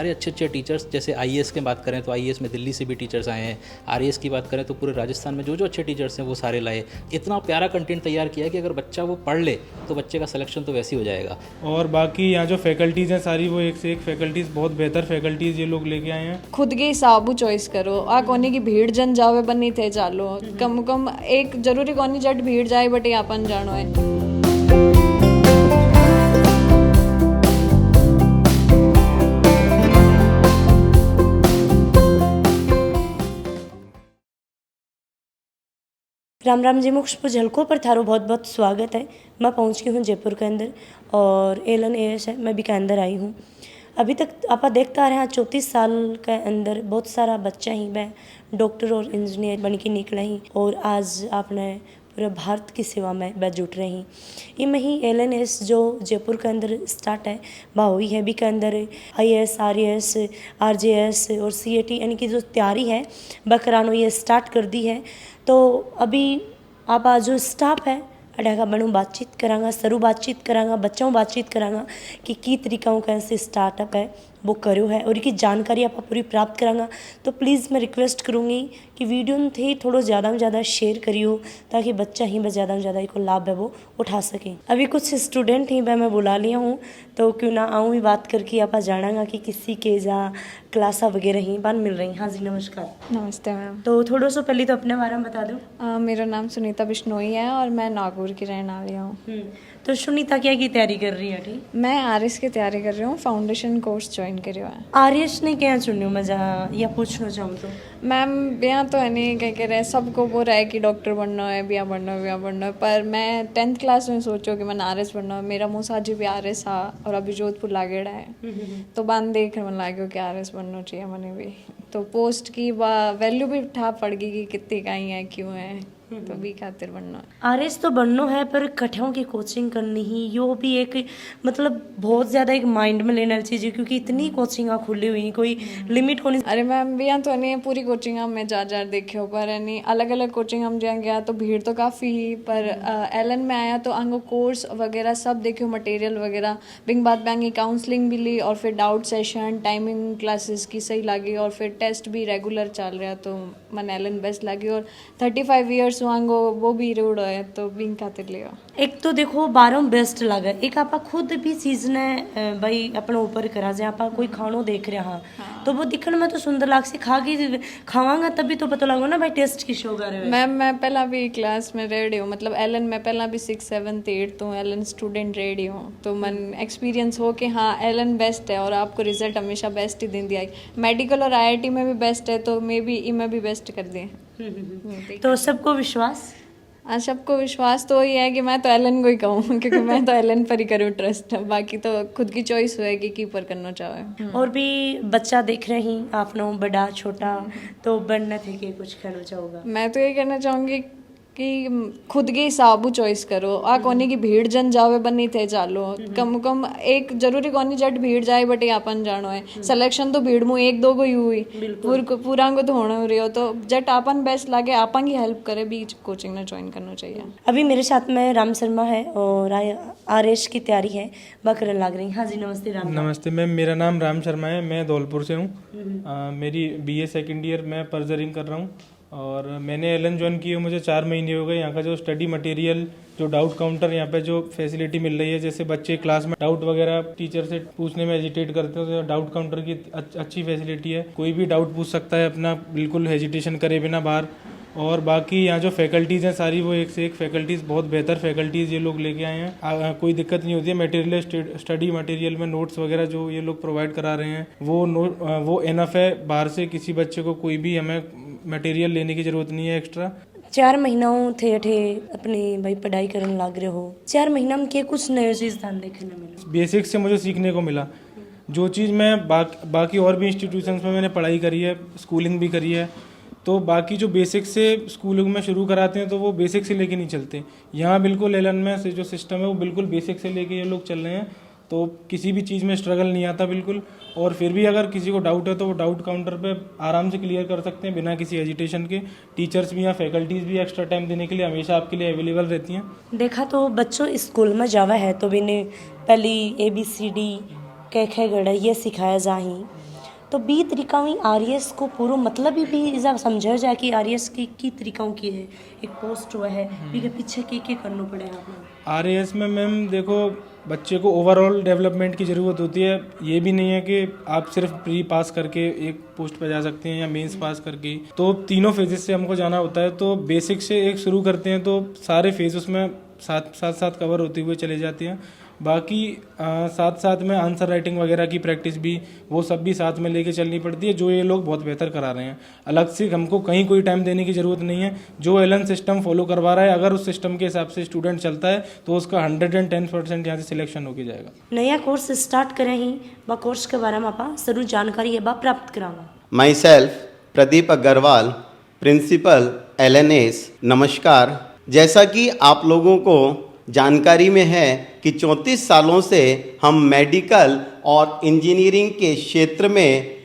सारे अच्छे अच्छे टीचर्स, जैसे आईएएस की बात करें तो आईएएस में दिल्ली से भी टीचर्स आए हैं, आरएएस की बात करें तो पूरे राजस्थान में जो जो अच्छे टीचर्स हैं वो सारे लाए। इतना प्यारा कंटेंट तैयार किया कि अगर बच्चा वो पढ़ ले तो बच्चे का सिलेक्शन तो वैसे ही हो जाएगा। और बाकी यहाँ जो फैकल्टीज़ हैं सारी वो एक से एक फैकल्टीज़, बहुत बेहतर फैकल्टीज़ ये लोग लेके आए हैं। खुद के हिसाबू चॉइस करो, आ कोनी की भीड़ जन जावे बनी थे चालो, कम कम एक जरूरी कोनी जट भीड़ जाए बट ये अपन जानो है। राम राम जी, मुख्य झलकों पर थारो बहुत बहुत स्वागत है। मैं पहुंच गई हूँ जयपुर के अंदर और एलन एएस है, मैं भी के अंदर आई हूँ। अभी तक आप देखता रहे 34 साल के अंदर बहुत सारा बच्चा ही मैं डॉक्टर और इंजीनियर बन के निकला ही और आज आपने पूरे भारत की सेवा में वह जुट रही। ये में ही एलएनएस जो जयपुर के अंदर स्टार्ट है वह हुई है भी के अंदर आईएएस, आरएएस, आरजेएस और सीएटी यानी कि जो तैयारी है वह करानो ये स्टार्ट कर दी है। तो अभी आप आज जो स्टाफ है अडेगा बनू बातचीत करांगा, सरू बातचीत करांगा, बच्चों बातचीत करांगा कि की तरीक़ों का ऐसे स्टार्टअप है वो करो है और इसकी जानकारी आप पूरी प्राप्त करांगा। तो प्लीज़ मैं रिक्वेस्ट करूँगी कि वीडियो में थे थोड़ा ज़्यादा में ज़्यादा शेयर करियो ताकि बच्चा ही ज़्यादा में ज़्यादा इसको लाभ है वो उठा सके। अभी कुछ स्टूडेंट ही मैं बुला लिया हूँ तो क्यों ना आऊँ भी बात करके आप जानागा कि किसी के जा क्लासा वगैरह ही बान मिल रही। हाँ जी नमस्कार। नमस्ते मैम। तो थोड़ा सा पहले तो अपने बारे में बता दो। मेरा नाम सुनीता बिश्नोई है और मैं नागौर की रहने वाली हूँ। तो सुनीता क्या की तैयारी कर रही है? ठीक, मैं आरएस की तैयारी कर रही हूँ, फाउंडेशन कोर्स ज्वाइन करियो है। आर्यस ने क्या चुनियो मैं जहाँ या पूछना चाहूँ तो? मैम यहाँ तो है नहीं कह रहे सबको वो रहे कि डॉक्टर बनना है, बिया बनना है, बिया बनना है, पर मैं 10th क्लास में सोचो कि मैंने आरएस बनना है। मेरा मुँह जी भी आरएस था और अभी जोधपुर लागेड़ा है तो बांध देख मन लाग्यो कि आरएस बनना चाहिए मैंने भी। तो पोस्ट की वैल्यू भी ठा पड़ गई कि कितनी कहीं है क्यों है, तो भी खातिर बनना आरएस तो बनना है पर कठियों की कोचिंग करनी ही यो भी एक मतलब बहुत ज़्यादा एक माइंड में लेने वाली चीज़ है क्योंकि इतनी कोचिंग खुली हुई कोई लिमिट होनी। अरे मैम भी यहाँ तो नहीं पूरी कोचिंग में जा देखियो पर है नहीं अलग अलग कोचिंग हम जहाँ गया तो भीड़ तो काफ़ी ही पर एलन में आया तो आंगो कोर्स वगैरह सब देखियो, मटेरियल वगैरह बिंग बात बैंगी काउंसलिंग भी ली और फिर डाउट सेशन टाइमिंग क्लासेस की सही लगी और फिर टेस्ट भी रेगुलर चल रहा तो मन एलन बेस्ट लगी और 35 ईयर्स वांगो वो भी रूड है तो बिंग खातिर लियो। एक तो देखो बारों बेस्ट लगा, एक आप खुद भी चीज ने भाई अपने ऊपर करा जाए आप कोई खानो देख रहे हाँ तो वो दिखने में तो सुंदर लाग से खा के खावांगा तभी तो पता लगो ना भाई टेस्ट की शो कर। मैम मैं पहला भी क्लास में रेडी हूँ, मतलब एलन में पहला भी 6, 7, 8 तो एलन स्टूडेंट रेडी हूँ तो मन एक्सपीरियंस हो कि हाँ एलन बेस्ट है और आपको रिजल्ट हमेशा बेस्ट ही दिन दिया। मेडिकल और आईआईटी में भी बेस्ट है तो मे बी में भी बेस्ट कर दें। तो सबको विश्वास? सबको विश्वास तो ये है कि मैं तो एलन को ही कहूँ क्योंकि मैं तो एलन पर ही करूँ ट्रस्ट, बाकी तो खुद की चॉइस होएगी कि पर करना चाहे। और भी बच्चा देख रहे ही आपने बड़ा छोटा तो बनना थे कि कुछ कहना चाहोगा? मैं तो ये कहना चाहूँगी कि खुद के हिसाबू चॉइस करो, आ कोनी की भीड़ जन जावे बनी थे चालो, कम एक जरूरी कोनी जट भीड़ जाए बट ये अपन जानो है। सिलेक्शन तो भीड़ मुँह 1-2 को ही हुई पूरा को तो होना हो रही हो तो जट अपन बेस्ट लागे अपन की हेल्प करे भी कोचिंग ने ज्वाइन करना चाहिए। अभी मेरे साथ में राम शर्मा है और आरएस की तैयारी है बकरन लाग रही। हाँ जी नमस्ते राम। नमस्ते मैम, मेरा नाम राम शर्मा है, मैं धौलपुर से हूँ। मेरी बीए सेकेंड ईयर मैं पर्जरिंग कर रहा हूँ और मैंने एलन ज्वाइन की है, मुझे 4 महीने हो गए। यहाँ का जो स्टडी मटेरियल, जो डाउट काउंटर, यहाँ पे जो फैसिलिटी मिल रही है, जैसे बच्चे क्लास में डाउट वगैरह टीचर से पूछने में हेजिटेट करते हैं तो डाउट काउंटर की अच्छी फैसिलिटी है, कोई भी डाउट पूछ सकता है अपना, बिल्कुल हेजिटेशन करे बिना बाहर। और बाकी यहाँ जो फैकल्टीज़ हैं सारी वो एक से एक फैकल्टीज़, बहुत बेहतर फैकल्टीज़ ये लोग लेके आए हैं। कोई दिक्कत नहीं होती है। मटेरियल, स्टडी मटेरियल में नोट्स वगैरह जो ये लोग प्रोवाइड करा रहे हैं वो इनफ है। बाहर से किसी बच्चे को कोई भी हमें मटेरियल लेने की ज़रूरत नहीं है एक्स्ट्रा। 4 महीनों थे अपनी भाई पढ़ाई करने लग रहे हो, 4 महीना में के कुछ नए चीज़ ध्यान देखने मिला? बेसिक्स से मुझे सीखने को मिला, जो चीज़ मैं बाकी और भी इंस्टीट्यूशंस में मैंने पढ़ाई करी है, स्कूलिंग भी करी है, तो बाकी जो बेसिक से स्कूलिंग में शुरू कराते हैं तो वो बेसिक से लेके नहीं चलते। यहाँ बिल्कुल एलन में से जो सिस्टम है वो बिल्कुल बेसिक से लेके ये लोग चल रहे हैं तो किसी भी चीज़ में स्ट्रगल नहीं आता बिल्कुल। और फिर भी अगर किसी को डाउट है तो वो डाउट काउंटर पे आराम से क्लियर कर सकते हैं बिना किसी एजिटेशन के। टीचर्स भी या फैकल्टीज़ भी एक्स्ट्रा टाइम देने के लिए हमेशा आपके लिए अवेलेबल रहती हैं। देखा तो बच्चों स्कूल में जावा है तो भी पहली ABCD कै गड़ा ये सिखाया जा ही तो बी तरीक़ाऊं आरएस को पूरा मतलब ही भी इज़ा समझा जाए कि आरएस की तरीक़ाऊं की है एक पोस्ट हुआ है बी के पीछे के करना पड़े आपने आरएएस में मैम देखो बच्चे को ओवरऑल डेवलपमेंट की ज़रूरत होती है। ये भी नहीं है कि आप सिर्फ प्री पास करके एक पोस्ट पे जा सकते हैं या मेंस पास करके, तो तीनों फेजेस से हमको जाना होता है। तो बेसिक से एक शुरू करते हैं तो सारे फेज उसमें साथ कवर होते हुए चले जाते हैं। बाकी साथ साथ में आंसर राइटिंग वगैरह की प्रैक्टिस भी वो सब भी साथ में लेके चलनी पड़ती है, जो ये लोग बहुत बेहतर करा रहे हैं। अलग से हमको कहीं कोई टाइम देने की ज़रूरत नहीं है। जो एलन सिस्टम फॉलो करवा रहा है, अगर उस सिस्टम के हिसाब से स्टूडेंट चलता है तो उसका 110% यहाँ से सिलेक्शन होके जाएगा। नया कोर्स स्टार्ट करें ही व कोर्स के बारे में आप जरूर जानकारी है प्राप्त करावा। Myself Pradeep Agarwal, principal LNS। नमस्कार। जैसा कि आप लोगों को जानकारी में है कि 34 सालों से हम मेडिकल और इंजीनियरिंग के क्षेत्र में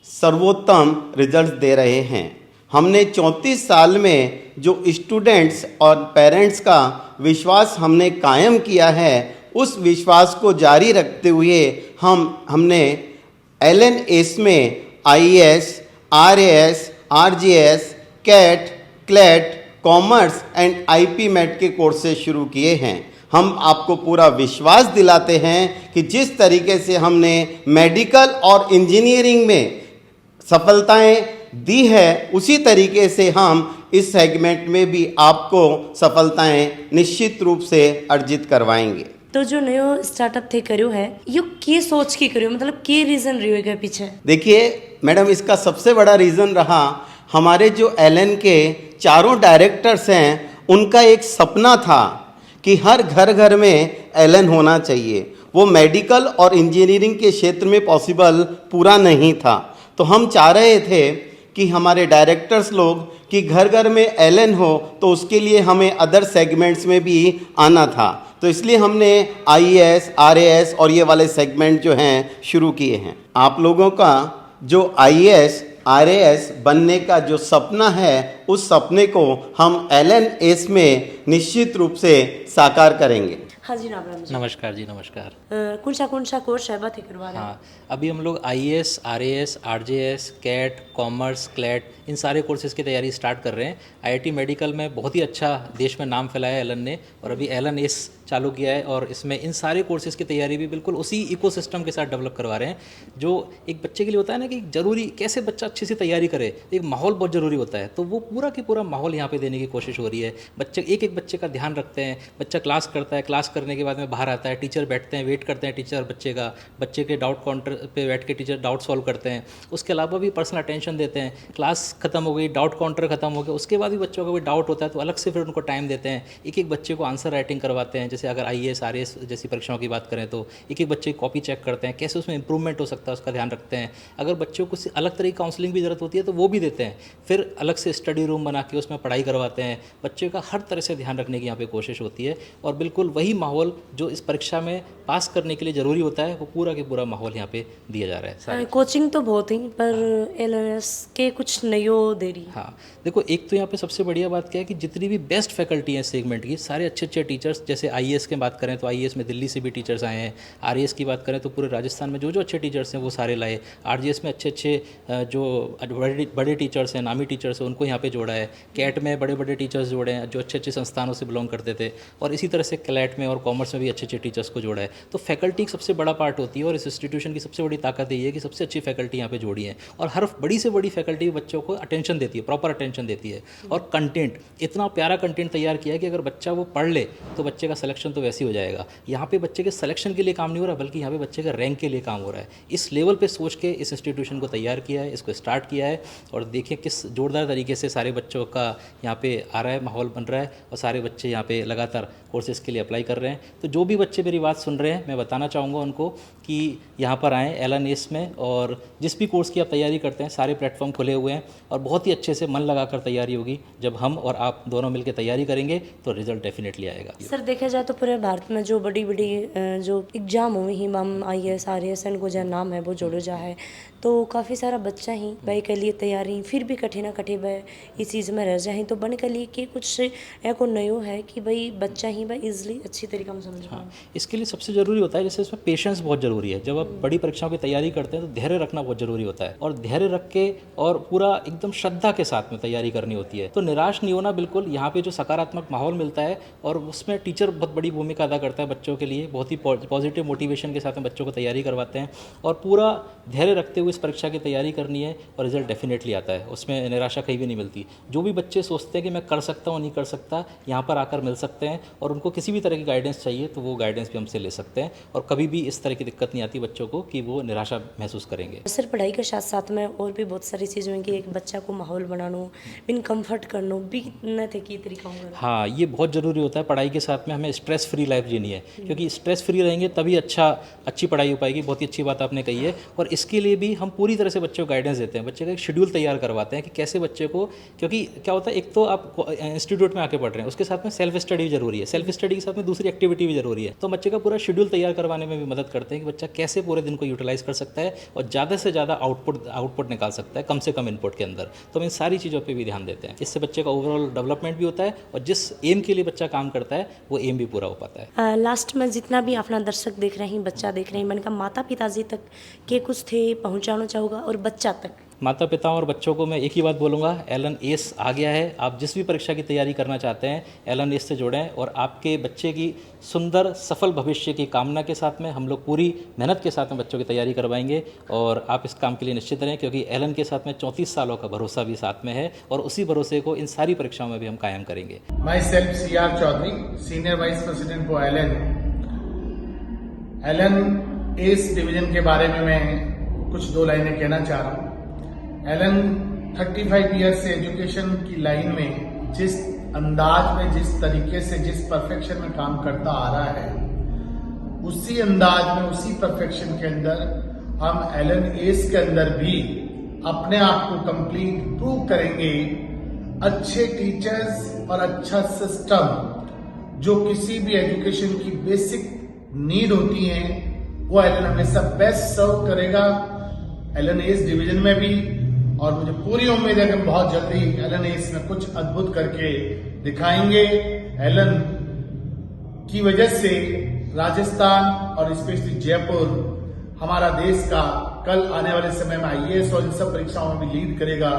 सर्वोत्तम रिजल्ट्स दे रहे हैं। हमने 34 साल में जो स्टूडेंट्स और पेरेंट्स का विश्वास हमने कायम किया है, उस विश्वास को जारी रखते हुए हमने LNS में IAS, RAS, RGS, CAT, CLAT, commerce and IP MET के कोर्सेज शुरू किए हैं। हम आपको पूरा विश्वास दिलाते हैं कि जिस तरीके से हमने मेडिकल और इंजीनियरिंग में सफलताएं दी है, उसी तरीके से हम इस सेगमेंट में भी आपको सफलताएं निश्चित रूप से अर्जित करवाएंगे। तो जो नयो स्टार्टअप थे करो है, यो के सोच के करो, मतलब के रीज़न रही पीछे? देखिए मैडम, इसका सबसे बड़ा रीज़न रहा हमारे जो LN के चारों डायरेक्टर्स हैं, उनका एक सपना था कि हर घर में LN होना चाहिए। वो मेडिकल और इंजीनियरिंग के क्षेत्र में पॉसिबल पूरा नहीं था, तो हम चाह रहे थे कि हमारे डायरेक्टर्स लोग कि घर में LN हो, तो उसके लिए हमें अदर सेगमेंट्स में भी आना था। तो इसलिए हमने IAS, RAS और ये वाले सेगमेंट जो हैं शुरू किए हैं। आप लोगों का जो IAS, RAS बनने का जो सपना है, उस सपने को हम LNS में निश्चित रूप से साकार करेंगे। हाँ जी, राम जी। नमस्कार जी, नमस्कार। कौन सा कोर्स है बात करवा रहे हैं? हाँ, अभी हम लोग IAS, RAS, RJS, CAT, commerce, CLAT इन सारे कोर्सेज की तैयारी स्टार्ट कर रहे हैं। IIT मेडिकल में बहुत ही अच्छा देश में नाम फैलाया है एलन ने, और अभी LNS चालू किया है, और इसमें इन सारे कोर्सेज़ की तैयारी भी बिल्कुल उसी इकोसिस्टम के साथ डेवलप करवा रहे हैं। जो एक बच्चे के लिए होता है ना कि ज़रूरी कैसे बच्चा अच्छी सी तैयारी करे, एक माहौल बहुत ज़रूरी होता है, तो वो पूरा की पूरा माहौल यहाँ पे देने की कोशिश हो रही है। बच्चे एक बच्चे का ध्यान रखते हैं। बच्चा क्लास करता है, क्लास करने के बाद में बाहर आता है, टीचर बैठते हैं, वेट करते हैं टीचर बच्चे के डाउट काउंटर पे बैठ के टीचर डाउट सॉल्व करते हैं। उसके अलावा भी पर्सनल अटेंशन देते हैं। क्लास खत्म हो गई, डाउट काउंटर खत्म हो गया, उसके बाद भी बच्चों का कोई डाउट होता है तो अलग से फिर उनको टाइम देते हैं। एक बच्चे को आंसर राइटिंग करवाते हैं। जैसे अगर IAS, RAS जैसी परीक्षाओं की बात करें तो एक बच्चे की कॉपी चेक करते हैं, कैसे उसमें इंप्रूवमेंट हो सकता है उसका ध्यान रखते हैं। अगर बच्चों को अलग तरह की काउंसलिंग भी ज़रूरत होती है तो वो भी देते हैं। फिर अलग से स्टडी रूम बना के उसमें पढ़ाई करवाते हैं। बच्चे का हर तरह से ध्यान रखने की यहाँ पे कोशिश होती है, और बिल्कुल वही माहौल जो इस परीक्षा में पास करने के लिए ज़रूरी होता है, वो पूरा के पूरा माहौल यहाँ पे दिया जा रहा है। कोचिंग तो बहुत ही, पर LNS के कुछ नयो देरी। हाँ, देखो एक तो यहाँ पे सबसे बढ़िया बात क्या है कि जितनी भी बेस्ट फैकल्टी हैं सेगमेंट की, सारे अच्छे टीचर्स, जैसे IAS की बात करें तो IAS में दिल्ली से भी टीचर्स आए हैं। RAS की बात करें तो पूरे राजस्थान में जो अच्छे टीचर्स हैं वो सारे लाए। RGS में अच्छे जो बड़े टीचर्स हैं, नामी टीचर्स हैं, उनको यहाँ पे जोड़ा है। CAT में बड़े टीचर्स जोड़े हैं जो अच्छे संस्थानों से बिलोंग करते थे, और इसी तरह से CLAT में और कॉमर्स में भी अच्छे टीचर्स को जोड़ा है। तो फैकल्टी एक सबसे बड़ा पार्ट होती है, और इस इंस्टीट्यूशन की सबसे बड़ी ताकत यही है कि सबसे अच्छी फैकल्टी यहाँ पे जोड़ी है, और हर बड़ी से बड़ी फैकल्टी बच्चों को अटेंशन देती है, प्रॉपर अटेंशन देती है। और कंटेंट, इतना प्यारा कंटेंट तैयार किया है कि अगर बच्चा वो पढ़ ले तो बच्चे का सिलेक्शन तो वैसे ही हो जाएगा। यहाँ पे बच्चे के सिलेक्शन के लिए काम नहीं हो रहा, बल्कि यहाँ पे बच्चे के रैंक के लिए काम हो रहा है। इस लेवल पे सोच के इस इंस्टीट्यूशन को तैयार किया है, इसको स्टार्ट किया है, और देखिए किस जोरदार तरीके से सारे बच्चों का यहाँ पे आ रहा है, माहौल बन रहा है, और सारे बच्चे यहाँ पे लगातार कोर्सेज़ के लिए अप्लाई कर रहे हैं। तो जो भी बच्चे मेरी बात सुन रहे हैं, मैं बताना चाहूँगा उनको कि यहाँ पर आएँ LNS में, और जिस भी कोर्स की आप तैयारी करते हैं सारे प्लेटफॉर्म खुले हुए हैं, और बहुत ही अच्छे से मन लगाकर तैयारी होगी। जब हम और आप दोनों मिलकर तैयारी करेंगे तो रिजल्ट डेफिनेटली आएगा। सर देखा जाए तो पूरे भारत में जो बड़ी बड़ी जो एग्जाम हुई ही मैम IAS RAS को जो नाम है वो जोड़ो जा है, तो काफ़ी सारा बच्चा ही भाई के लिए तैयारी फिर भी कठिन कठिन भाई इस चीज़ में रह जाए, तो बन के लिए कि कुछ एको नयो है कि भाई बच्चा ही भाई इजली अच्छी तरीका में समझ पाए। इसके लिए सबसे ज़रूरी होता है, जैसे इसमें पेशेंस बहुत ज़रूरी है। जब आप बड़ी परीक्षाओं की तैयारी करते हैं तो धैर्य रखना बहुत ज़रूरी होता है, और धैर्य रख के और पूरा एकदम श्रद्धा के साथ में तैयारी करनी होती है। तो निराश नहीं होना बिल्कुल। यहाँ पे जो सकारात्मक माहौल मिलता है और उसमें टीचर बहुत बड़ी भूमिका अदा करता है बच्चों के लिए, बहुत ही पॉजिटिव मोटिवेशन के साथ में बच्चों को तैयारी करवाते हैं, और पूरा धैर्य रखते हुए इस परीक्षा की तैयारी करनी है और रिजल्ट डेफिनेटली आता है। उसमें निराशा कहीं भी नहीं मिलती। जो भी बच्चे सोचते हैं कि मैं कर सकता हूँ नहीं कर सकता, यहाँ पर आकर मिल सकते हैं, और उनको किसी भी तरह की गाइडेंस चाहिए तो वो गाइडेंस भी हमसे ले सकते हैं, और कभी भी इस तरह की दिक्कत नहीं आती बच्चों को कि वो निराशा महसूस करेंगे। सिर्फ पढ़ाई के साथ साथ में और भी बहुत सारी चीज़ें हैं कि एक बच्चा को माहौल बनाना, बिन कम्फर्ट करना भी न थे की तरीका होगा। हाँ, ये बहुत ज़रूरी होता है। पढ़ाई के साथ में हमें स्ट्रेस फ्री लाइफ जीनी है, क्योंकि स्ट्रेस फ्री रहेंगे तभी अच्छी पढ़ाई हो पाएगी। बहुत ही अच्छी बात आपने कही है, और इसके लिए भी हम पूरी तरह से बच्चों को गाइडेंस देते हैं। बच्चे का एक शेड्यूल तैयार करवाते हैं कि कैसे बच्चे को, क्योंकि क्या होता है, एक तो आप इंस्टीट्यूट में आके पढ़ रहे हैं, उसके साथ में सेल्फ स्टडी भी जरूरी है, सेल्फ स्टडी के साथ में दूसरी एक्टिविटी भी जरूरी है। तो बच्चे का पूरा शेड्यूल तैयार करवाने में भी मदद करते हैं कि बच्चा कैसे पूरे दिन को यूटिलाइज कर सकता है और ज़्यादा से ज़्यादा आउटपुट निकाल सकता है कम से कम इनपुट के अंदर। तो हम इन सारी चीज़ों पर भी ध्यान देते हैं। इससे बच्चे का ओवरऑल डेवलपमेंट भी होता है, और जिस एम के लिए बच्चा काम करता है वो एम भी पूरा हो पाता है। लास्ट में जितना भी अपना दर्शक देख रहे हैं, बच्चा देख रहे हैं, मैंने कहा माता पिताजी तक के कुछ थे पहुँचाना चाहूँगा, और बच्चा तक माता पिताओं और बच्चों को मैं एक ही बात बोलूँगा, LNAS आ गया है। आप जिस भी परीक्षा की तैयारी करना चाहते हैं LNAS से जुड़ें, और आपके बच्चे की सुंदर सफल भविष्य की कामना के साथ में हम लोग पूरी मेहनत के साथ में बच्चों की तैयारी करवाएंगे, और आप इस काम के लिए निश्चित रहें, क्योंकि LN के साथ में 34 सालों का भरोसा भी साथ में है, और उसी भरोसे को इन सारी परीक्षाओं में भी हम कायम करेंगे। Myself CR Chaudhary, senior vice president for LNAS division के बारे में मैं कुछ 2 लाइनें कहना चाह रहा हूँ। LN 35 ईयर्स से एजुकेशन की लाइन में जिस अंदाज में, जिस तरीके से, जिस परफेक्शन में काम करता आ रहा है, उसी अंदाज में, उसी परफेक्शन के अंदर हम LNAS के अंदर भी अपने आप को कंप्लीट प्रूव करेंगे। अच्छे टीचर्स और अच्छा सिस्टम जो किसी भी एजुकेशन की बेसिक नीड होती है, वो LN हमेशा बेस्ट सर्व करेगा LNAS डिवीजन में भी। और मुझे पूरी उम्मीद है कि हम बहुत जल्दी LNAS में कुछ अद्भुत करके दिखाएंगे। LN की वजह से राजस्थान और स्पेशली जयपुर हमारा देश का कल आने वाले समय में IAS और इन सब परीक्षाओं में भी लीड करेगा।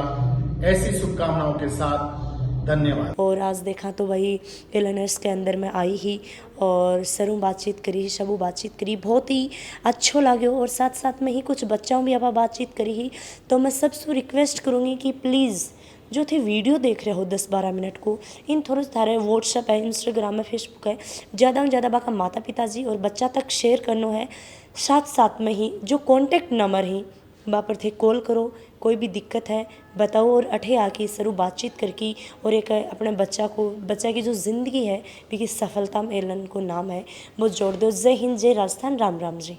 ऐसी शुभकामनाओं के साथ धन्यवाद। और आज देखा तो वही LNAS के अंदर में आई ही, और सरू बातचीत करी, सबू बातचीत करी, बहुत ही अच्छो लगे, और साथ साथ में ही कुछ बच्चों भी आप बातचीत करी ही। तो मैं सबसे रिक्वेस्ट करूँगी कि प्लीज़ जो थे वीडियो देख रहे हो 10-12 मिनट को, इन थोड़े सारे व्हाट्सएप है, इंस्टाग्राम है, फेसबुक है, ज़्यादा से ज़्यादा बाका माता पिताजी और बच्चा तक शेयर करना है। साथ साथ में ही जो कॉन्टेक्ट नंबर ही वहाँ पर थे कॉल करो, कोई भी दिक्कत है बताओ, और अठे आके सरू बातचीत करके और एक अपने बच्चा की जो ज़िंदगी है, भी सफलता में LN को नाम है वो जोड़ दो। जय हिंद, जय राजस्थान, राम राम जी।